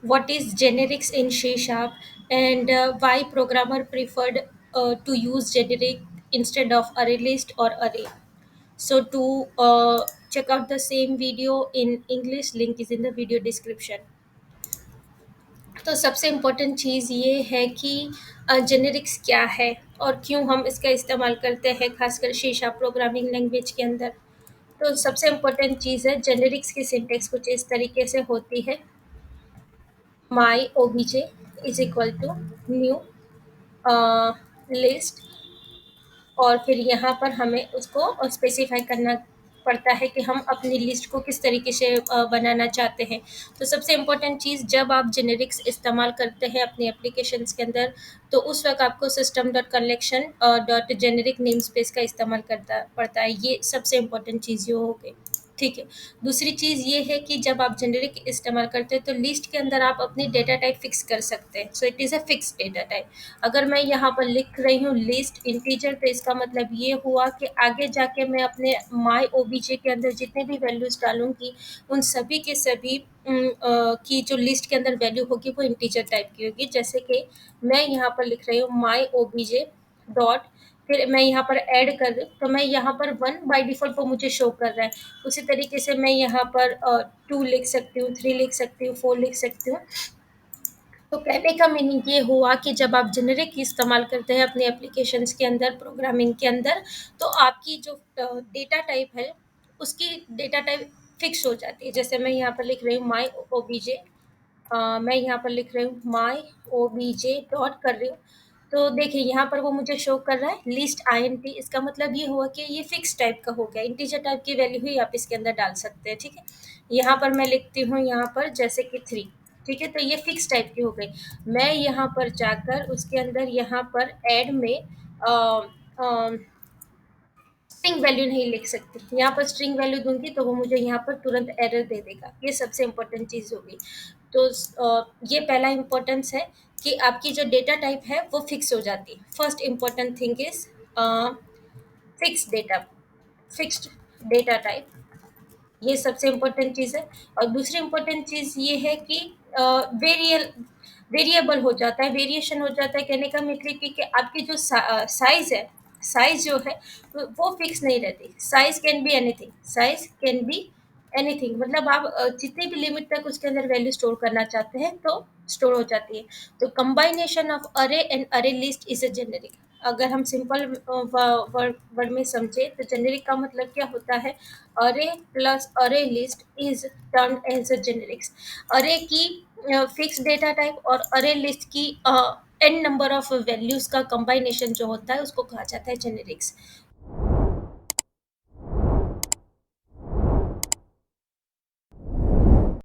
what is generics in C sharp, and why programmer preferred to use generic instead of array list or array. So to check out the same video in English, link is in the video description. तो सबसे important चीज़ ये है कि generics क्या है और क्यों हम इसका इस्तेमाल करते हैं, खासकर सी शार्प प्रोग्रामिंग लैंग्वेज के अंदर। तो सबसे इम्पोर्टेंट चीज़ है, जेनेरिक्स की सिंटेक्स कुछ इस तरीके से होती है। My OBJ is equal to new list, और फिर यहाँ पर हमें उसको स्पेसिफाई करना पड़ता है कि हम अपनी लिस्ट को किस तरीके से बनाना चाहते हैं। तो सबसे इम्पोर्टेंट चीज़, जब आप जेनेरिक्स इस्तेमाल करते हैं अपनी एप्लीकेशंस के अंदर, तो उस वक्त आपको system dot collection dot generic name space का इस्तेमाल करता पड़ता है। ये सबसे इम्पोर्टेंट चीज़ ये हो गई। ठीक है। दूसरी चीज़ ये है कि जब आप जेनेरिक इस्तेमाल करते हैं तो लिस्ट के अंदर आप अपनी डेटा टाइप फिक्स कर सकते हैं। So it is a fix data type. अगर मैं यहाँ पर लिख रही हूँ लिस्ट इंटीजर, तो इसका मतलब ये हुआ कि आगे जाके मैं अपने माई ओबीजे के अंदर जितने भी वैल्यूज डालूंगी, उन सभी के सभी की जो लिस्ट के अंदर वैल्यू होगी वो इंटीजर टाइप की होगी। जैसे कि मैं यहाँ पर लिख रही हूँ माई ओबीजे डॉट, फिर मैं यहाँ पर ऐड कर रही हूँ, तो मैं यहाँ पर वन बाय डिफ़ॉल्ट वो मुझे शो कर रहा है। उसी तरीके से मैं यहाँ पर टू लिख सकती हूँ, थ्री लिख सकती हूँ, फोर लिख सकती हूँ। तो कहने का मीनिंग ये हुआ कि जब आप जेनेरिक इस्तेमाल करते हैं अपने एप्लीकेशंस के अंदर, प्रोग्रामिंग के अंदर, तो आपकी जो डेटा टाइप है, उसकी डेटा टाइप फिक्स हो जाती है। जैसे मैं यहाँ पर लिख रही हूँ माई ओबीजे, मैं यहाँ पर लिख रही हूँ माई ओबीजे डॉट कर रही हूँ, तो देखिए यहाँ पर वो मुझे शो कर रहा है लिस्ट आईएनटी। इसका मतलब ये हुआ कि ये फिक्स टाइप का हो गया, इंटीजर टाइप की वैल्यू ही आप इसके अंदर डाल सकते हैं। ठीक है। यहाँ पर मैं लिखती हूँ यहाँ पर जैसे कि थ्री। ठीक है, तो ये फिक्स टाइप की हो गई। मैं यहाँ पर जाकर उसके अंदर यहाँ पर ऐड में स्ट्रिंग वैल्यू नहीं लिख सकती। यहाँ पर स्ट्रिंग वैल्यू दूंगी तो वो मुझे यहाँ पर तुरंत एरर दे देगा। ये सबसे इम्पोर्टेंट चीज़ होगी। तो ये पहला इम्पोर्टेंस है कि आपकी जो डेटा टाइप है वो फिक्स हो जाती है। First important thing is fix data, fixed data type. ये सबसे इम्पोर्टेंट चीज़ है। और दूसरी इम्पोर्टेंट चीज़ ये है कि वेरियल वेरिएबल हो जाता है, वेरिएशन हो जाता है। कहने का मतलब कि आपकी जो साइज़ है, साइज़ जो है वो फिक्स नहीं रहती। Size can be anything, size can be anything, मतलब आप जितनी भी लिमिट तक उसके अंदर वैल्यू स्टोर करना चाहते हैं तो स्टोर हो जाती है। तो कंबाइनेशन ऑफ अरे एंड अरे लिस्ट इज अ जेनेरिक। अगर हम सिंपल वर्ड में समझे तो जेनेरिक का मतलब क्या होता है, अरे plus array list is termed as a generics. Array की फिक्स डेटा टाइप और अरे लिस्ट की एन नंबर ऑफ वैल्यूज का कंबाइनेशन जो होता है उसको कहा जाता है जेनेरिक्स।